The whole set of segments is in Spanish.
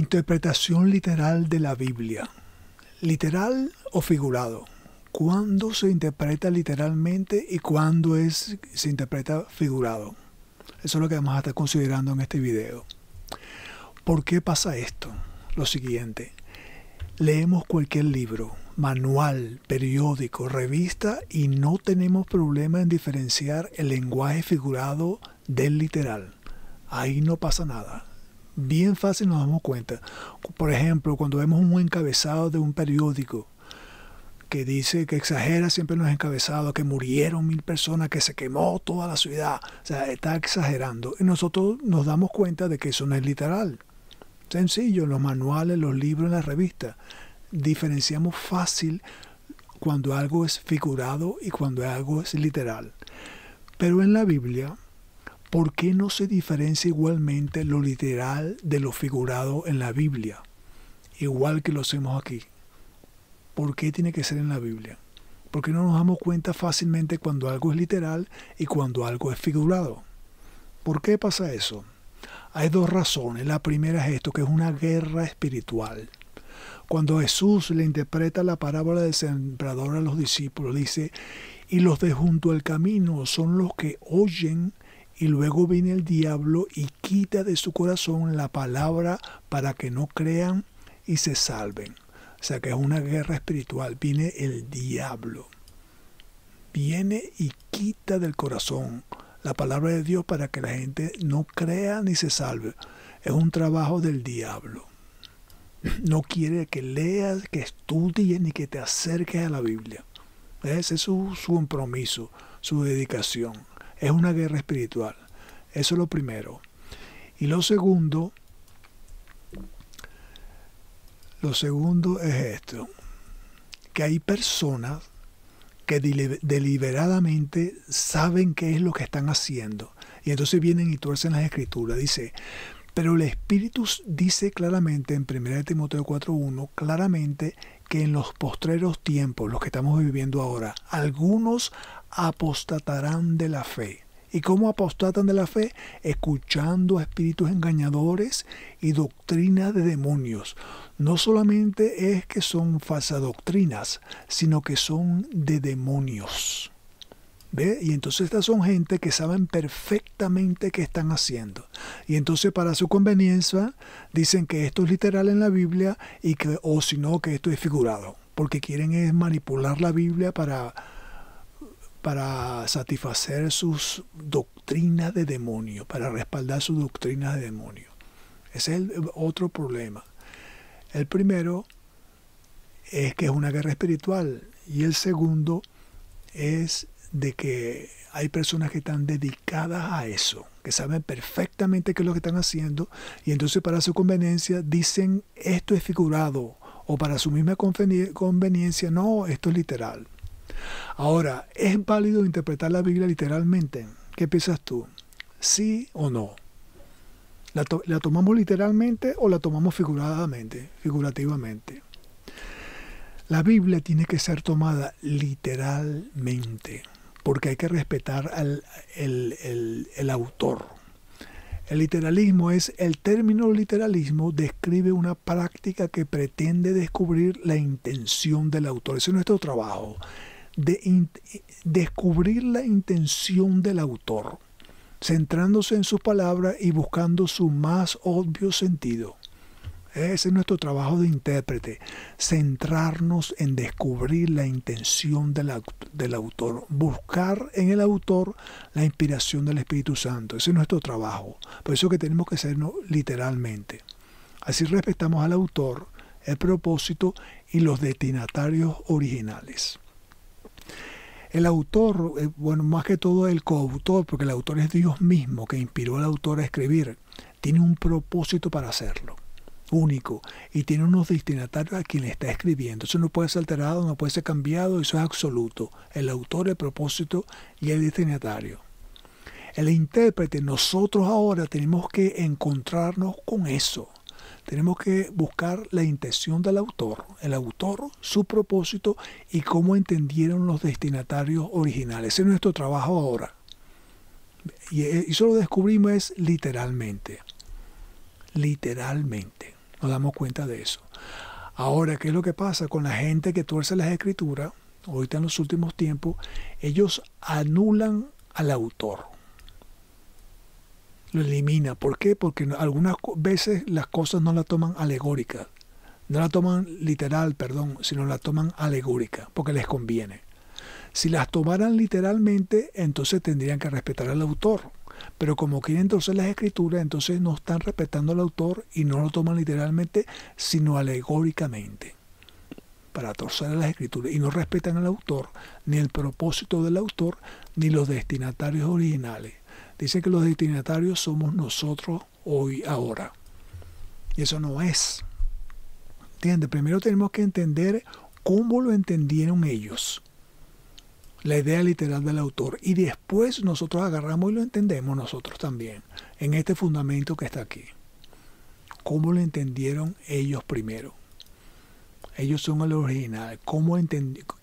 Interpretación literal de la Biblia. ¿Literal o figurado? ¿Cuándo se interpreta literalmente y cuándo se interpreta figurado? Eso es lo que vamos a estar considerando en este video. ¿Por qué pasa esto? Lo siguiente. Leemos cualquier libro, manual, periódico, revista y no tenemos problema en diferenciar el lenguaje figurado del literal. Ahí no pasa nada. Bien fácil nos damos cuenta. Por ejemplo, cuando vemos un encabezado de un periódico que dice, que exagera siempre en los encabezados, que murieron 1000 personas, que se quemó toda la ciudad. O sea, está exagerando. Y nosotros nos damos cuenta de que eso no es literal. Sencillo, en los manuales, los libros, en las revistas. Diferenciamos fácil cuando algo es figurado y cuando algo es literal. Pero en la Biblia, ¿por qué no se diferencia igualmente lo literal de lo figurado en la Biblia? Igual que lo hacemos aquí. ¿Por qué tiene que ser en la Biblia? ¿Por qué no nos damos cuenta fácilmente cuando algo es literal y cuando algo es figurado? ¿Por qué pasa eso? Hay dos razones. La primera es esto, que es una guerra espiritual. Cuando Jesús le interpreta la parábola del sembrador a los discípulos, dice, y los de junto al camino son los que oyen, y luego viene el diablo y quita de su corazón la palabra para que no crean y se salven. O sea que es una guerra espiritual. Viene el diablo. Viene y quita del corazón la palabra de Dios para que la gente no crea ni se salve. Es un trabajo del diablo. No quiere que leas, que estudies ni que te acerques a la Biblia. Ese es su compromiso, su dedicación. Es una guerra espiritual. Eso es lo primero. Y lo segundo es esto, que hay personas que deliberadamente saben qué es lo que están haciendo. Y entonces vienen y tuercen las escrituras. Dice, pero el Espíritu dice claramente en 1 Timoteo 4:1, claramente que en los postreros tiempos, los que estamos viviendo ahora, algunos apostatarán de la fe. ¿Y cómo apostatan de la fe? Escuchando a espíritus engañadores y doctrinas de demonios. No solamente es que son falsas doctrinas, sino que son de demonios. ¿Ve? Y entonces estas son gente que saben perfectamente qué están haciendo. Y entonces para su conveniencia dicen que esto es literal en la Biblia y que, o si no, que esto es figurado. Porque quieren es manipular la Biblia para satisfacer sus doctrinas de demonio, para respaldar sus doctrinas de demonio. Ese es el otro problema. El primero es que es una guerra espiritual y el segundo es de que hay personas que están dedicadas a eso, que saben perfectamente qué es lo que están haciendo y entonces para su conveniencia dicen esto es figurado o para su misma conveniencia no, esto es literal. Ahora, ¿es válido interpretar la Biblia literalmente? ¿Qué piensas tú? ¿Sí o no? ¿La tomamos literalmente o la tomamos figurativamente? La Biblia tiene que ser tomada literalmente, porque hay que respetar el autor. El literalismo el término literalismo describe una práctica que pretende descubrir la intención del autor. Ese es nuestro trabajo. Descubrir la intención del autor, centrándose en sus palabras y buscando su más obvio sentido. Ese es nuestro trabajo de intérprete, centrarnos en descubrir la intención del autor, buscar en el autor la inspiración del Espíritu Santo. Ese es nuestro trabajo, por eso que tenemos que hacerlo literalmente. Así respetamos al autor, el propósito y los destinatarios originales. El autor, bueno, más que todo el coautor, porque el autor es Dios mismo que inspiró al autor a escribir, tiene un propósito para hacerlo, único, y tiene unos destinatarios a quien le está escribiendo. Eso no puede ser alterado, no puede ser cambiado, eso es absoluto. El autor, el propósito y el destinatario. El intérprete, nosotros ahora tenemos que encontrarnos con eso. Tenemos que buscar la intención del autor, el autor, su propósito y cómo entendieron los destinatarios originales. Ese es nuestro trabajo ahora. Y eso lo descubrimos literalmente. Literalmente. Nos damos cuenta de eso. Ahora, ¿qué es lo que pasa con la gente que tuerce las escrituras? Ahorita en los últimos tiempos, ellos anulan al autor. Lo elimina. ¿Por qué? Porque algunas veces las cosas no las toman alegóricas. No la toman literal, sino la toman alegórica, porque les conviene. Si las tomaran literalmente, entonces tendrían que respetar al autor. Pero como quieren torcer las escrituras, entonces no están respetando al autor y no lo toman literalmente, sino alegóricamente. Para torcer las escrituras. Y no respetan al autor, ni el propósito del autor, ni los destinatarios originales. Dice que los destinatarios somos nosotros hoy, ahora. Y eso no es. ¿Entiendes? Primero tenemos que entender cómo lo entendieron ellos. La idea literal del autor. Y después nosotros agarramos y lo entendemos nosotros también. En este fundamento que está aquí. ¿Cómo lo entendieron ellos primero? Ellos son el original.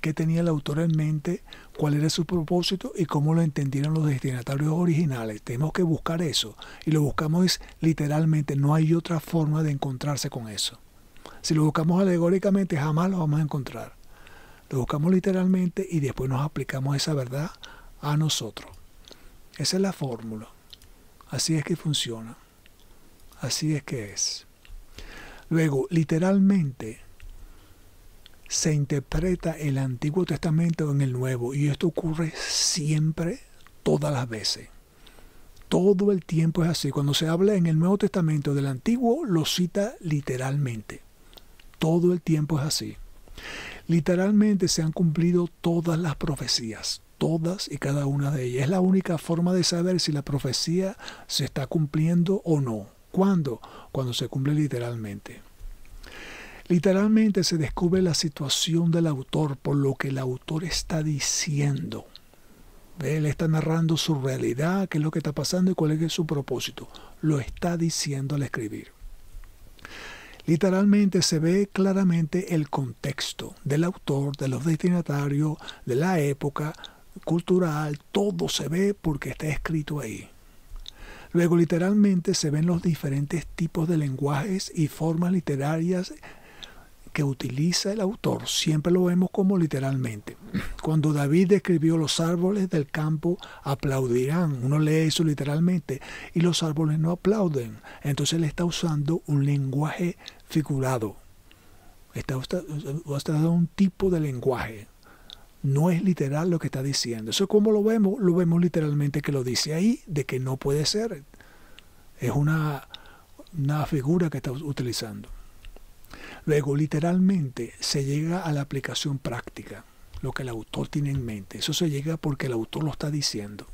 ¿Qué tenía el autor en mente? ¿Cuál era su propósito? Y cómo lo entendieron los destinatarios originales. Tenemos que buscar eso. Y lo buscamos literalmente. No hay otra forma de encontrarse con eso. Si lo buscamos alegóricamente, jamás lo vamos a encontrar. Lo buscamos literalmente y después nos aplicamos esa verdad a nosotros. Esa es la fórmula. Así es que funciona. Así es que es. Luego, literalmente, se interpreta el Antiguo Testamento en el Nuevo. Y esto ocurre siempre, todas las veces. Todo el tiempo es así. Cuando se habla en el Nuevo Testamento del Antiguo, lo cita literalmente. Todo el tiempo es así. Literalmente se han cumplido todas las profecías. Todas y cada una de ellas. Es la única forma de saber si la profecía se está cumpliendo o no. ¿Cuándo? Cuando se cumple literalmente. Literalmente se descubre la situación del autor por lo que el autor está diciendo. Él está narrando su realidad, qué es lo que está pasando y cuál es su propósito. Lo está diciendo al escribir. Literalmente se ve claramente el contexto del autor, de los destinatarios, de la época cultural. Todo se ve porque está escrito ahí. Luego literalmente se ven los diferentes tipos de lenguajes y formas literarias que utiliza el autor. Siempre lo vemos como literalmente. Cuando David describió los árboles del campo, aplaudirán. Uno lee eso literalmente y los árboles no aplauden. Entonces él está usando un lenguaje figurado. Está usando un tipo de lenguaje. No es literal lo que está diciendo. Eso como lo vemos literalmente que lo dice ahí, de que no puede ser. Es una figura que está utilizando. Luego, literalmente, se llega a la aplicación práctica, lo que el autor tiene en mente. Eso se llega porque el autor lo está diciendo.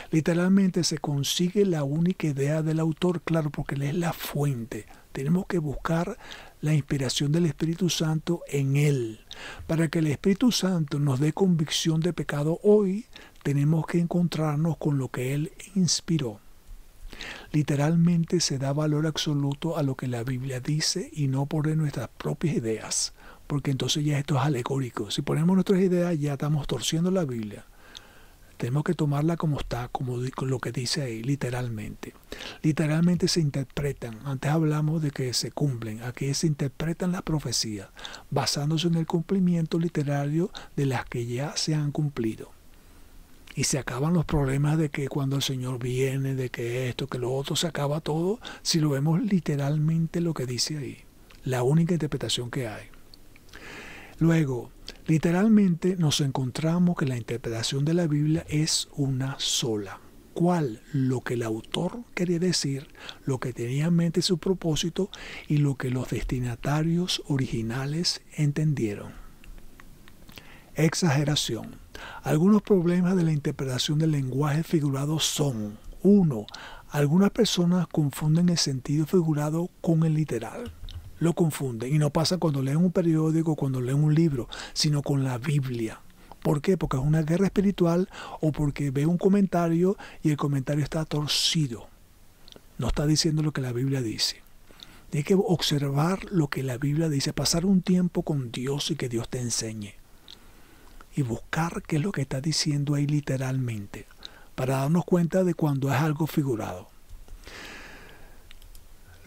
Literalmente se consigue la única idea del autor, claro, porque él es la fuente. Tenemos que buscar la inspiración del Espíritu Santo en él. Para que el Espíritu Santo nos dé convicción de pecado hoy, tenemos que encontrarnos con lo que él inspiró. Literalmente se da valor absoluto a lo que la Biblia dice y no por nuestras propias ideas, porque entonces ya esto es alegórico. Si ponemos nuestras ideas ya estamos torciendo la Biblia. Tenemos que tomarla como está, como lo que dice ahí, literalmente. Literalmente se interpretan. Antes hablamos de que se cumplen. Aquí se interpretan las profecías, basándose en el cumplimiento literario de las que ya se han cumplido. Y se acaban los problemas de que cuando el Señor viene, de que esto, que lo otro, se acaba todo, si lo vemos literalmente lo que dice ahí. La única interpretación que hay. Luego, literalmente nos encontramos que la interpretación de la Biblia es una sola. ¿Cuál? Lo que el autor quería decir, lo que tenía en mente su propósito y lo que los destinatarios originales entendieron. Exageración. Algunos problemas de la interpretación del lenguaje figurado son: 1. Algunas personas confunden el sentido figurado con el literal. Lo confunden y no pasa cuando leen un periódico, cuando leen un libro, sino con la Biblia. ¿Por qué? Porque es una guerra espiritual o porque ve un comentario y el comentario está torcido. No está diciendo lo que la Biblia dice. Hay que observar lo que la Biblia dice, pasar un tiempo con Dios y que Dios te enseñe. Y buscar qué es lo que está diciendo ahí literalmente, para darnos cuenta de cuando es algo figurado.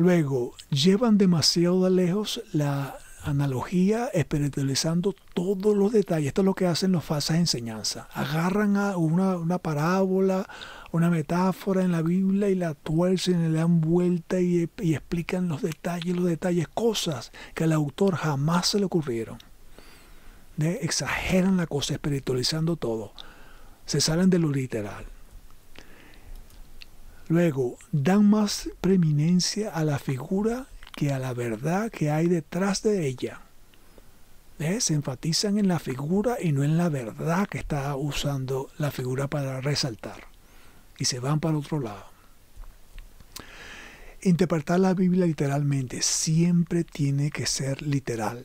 Luego, llevan demasiado de lejos la analogía, espiritualizando todos los detalles. Esto es lo que hacen las falsas enseñanzas. Agarran a una parábola, una metáfora en la Biblia y la tuercen y le dan vuelta y explican los detalles, cosas que al autor jamás se le ocurrieron. Exageran la cosa, espiritualizando todo. Se salen de lo literal. Luego, dan más preeminencia a la figura que a la verdad que hay detrás de ella. Se enfatizan en la figura y no en la verdad que está usando la figura para resaltar. Y se van para otro lado. Interpretar la Biblia literalmente siempre tiene que ser literal.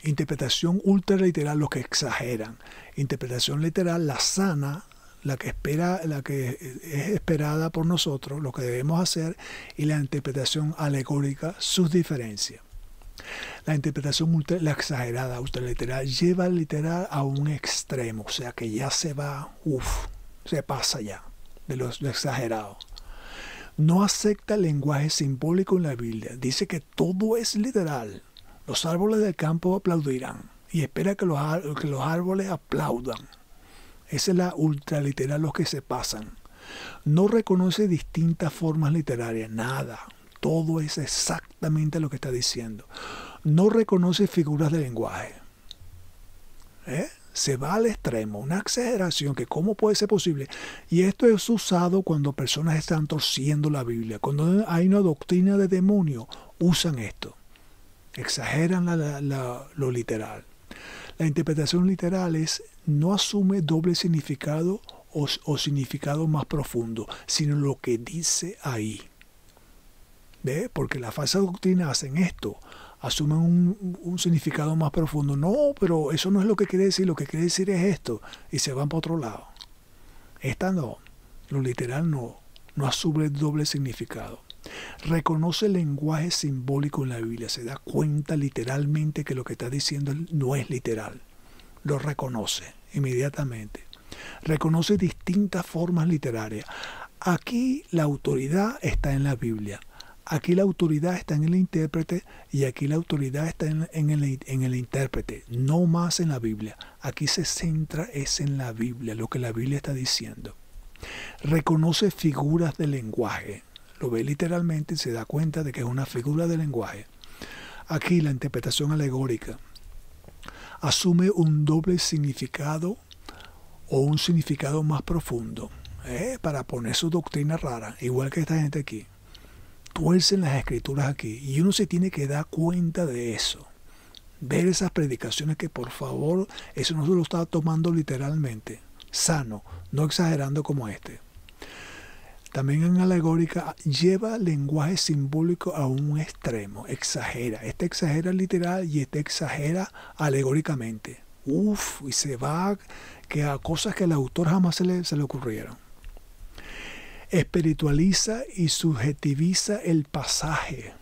Interpretación ultraliteral, los que exageran. Interpretación literal, la sana, la que es esperada por nosotros, lo que debemos hacer, y la interpretación alegórica, sus diferencias. La interpretación la exagerada, ultraliteral, lleva al literal a un extremo, o sea que ya se va, se pasa ya de lo exagerado. No acepta el lenguaje simbólico en la Biblia, dice que todo es literal. Los árboles del campo aplaudirán y espera que los árboles aplaudan. Esa es la ultraliteral, los que se pasan. No reconoce distintas formas literarias, nada. Todo es exactamente lo que está diciendo. No reconoce figuras de lenguaje. Se va al extremo, una exageración que cómo puede ser posible. Y esto es usado cuando personas están torciendo la Biblia. Cuando hay una doctrina de demonio, usan esto. Exageran lo literal. La interpretación literal no asume doble significado o significado más profundo, sino lo que dice ahí. ¿Ve? Porque las falsas doctrinas hacen esto, asumen un significado más profundo. No, pero eso no es lo que quiere decir, lo que quiere decir es esto, y se van para otro lado. Esta no, lo literal no asume doble significado. Reconoce el lenguaje simbólico en la Biblia, se da cuenta literalmente que lo que está diciendo no es literal. Lo reconoce inmediatamente. Reconoce distintas formas literarias. Aquí la autoridad está en la Biblia. Aquí la autoridad está en el intérprete y aquí la autoridad está en el intérprete, no más en la Biblia. Aquí se centra en la Biblia, lo que la Biblia está diciendo. Reconoce figuras de lenguaje. Lo ve literalmente y se da cuenta de que es una figura de lenguaje. Aquí la interpretación alegórica asume un doble significado o un significado más profundo para poner su doctrina rara, igual que esta gente aquí. Tuercen las escrituras aquí y uno se tiene que dar cuenta de eso. Ver esas predicaciones que por favor, eso no se lo está tomando literalmente, sano, no exagerando como este. También en alegórica lleva lenguaje simbólico a un extremo, exagera. Este exagera literal y este exagera alegóricamente. Y se va a cosas que al autor jamás se le ocurrieron. Espiritualiza y subjetiviza el pasaje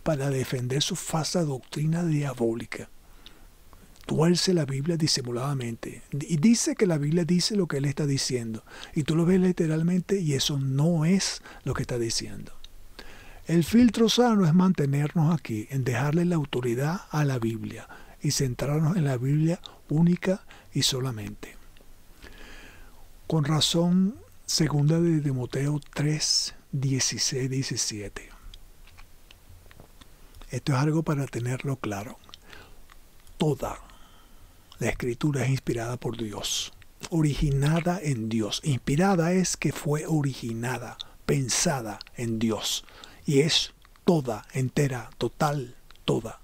para defender su falsa doctrina diabólica. Tuerce la Biblia disimuladamente y dice que la Biblia dice lo que él está diciendo y tú lo ves literalmente y eso no es lo que está diciendo. El filtro sano es mantenernos aquí, en dejarle la autoridad a la Biblia y centrarnos en la Biblia única y solamente. Con razón, segunda de Timoteo 3, 16, 17. Esto es algo para tenerlo claro. Toda la escritura es inspirada por Dios, originada en Dios. Inspirada es que fue originada, pensada en Dios. Y es toda, entera, total, toda,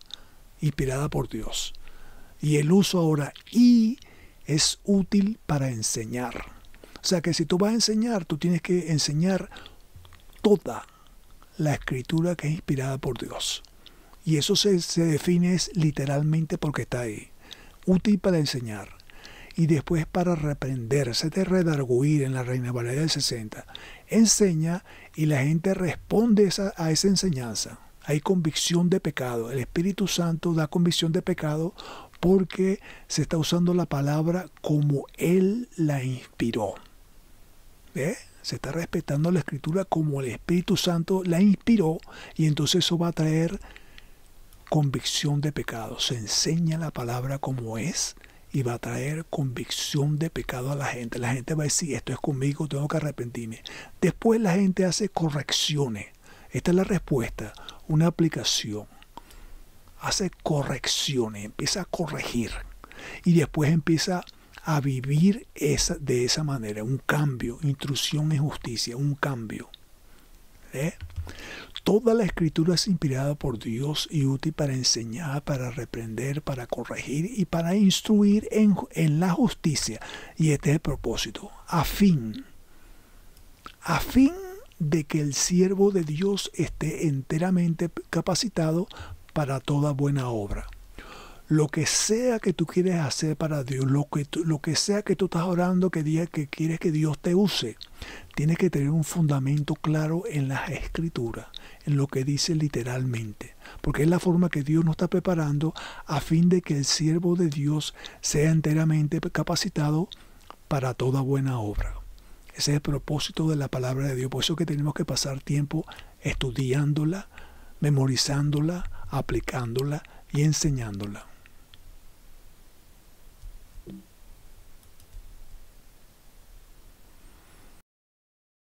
inspirada por Dios. Y el uso ahora y es útil para enseñar. O sea que si tú vas a enseñar, tú tienes que enseñar toda la escritura que es inspirada por Dios. Y eso se define literalmente porque está ahí. Útil para enseñar y después para reprender, se te redarguir en la Reina Valera del 60. Enseña y la gente responde a esa enseñanza. Hay convicción de pecado. El Espíritu Santo da convicción de pecado porque se está usando la palabra como Él la inspiró. Se está respetando la Escritura como el Espíritu Santo la inspiró, y entonces eso va a traer convicción de pecado. Se enseña la palabra como es y va a traer convicción de pecado a la gente. La gente va a decir, esto es conmigo, tengo que arrepentirme. Después la gente hace correcciones. Esta es la respuesta, una aplicación. Hace correcciones, empieza a corregir y después empieza a vivir de esa manera, un cambio, instrucción en justicia, un cambio. Toda la Escritura es inspirada por Dios y útil para enseñar, para reprender, para corregir y para instruir en la justicia. Y este es el propósito, a fin de que el siervo de Dios esté enteramente capacitado para toda buena obra. Lo que sea que tú quieres hacer para Dios, lo que sea que tú estás orando, que quieres que Dios te use, tienes que tener un fundamento claro en las Escrituras, en lo que dice literalmente, porque es la forma que Dios nos está preparando a fin de que el siervo de Dios sea enteramente capacitado para toda buena obra. Ese es el propósito de la palabra de Dios. Por eso que tenemos que pasar tiempo estudiándola, memorizándola, aplicándola y enseñándola.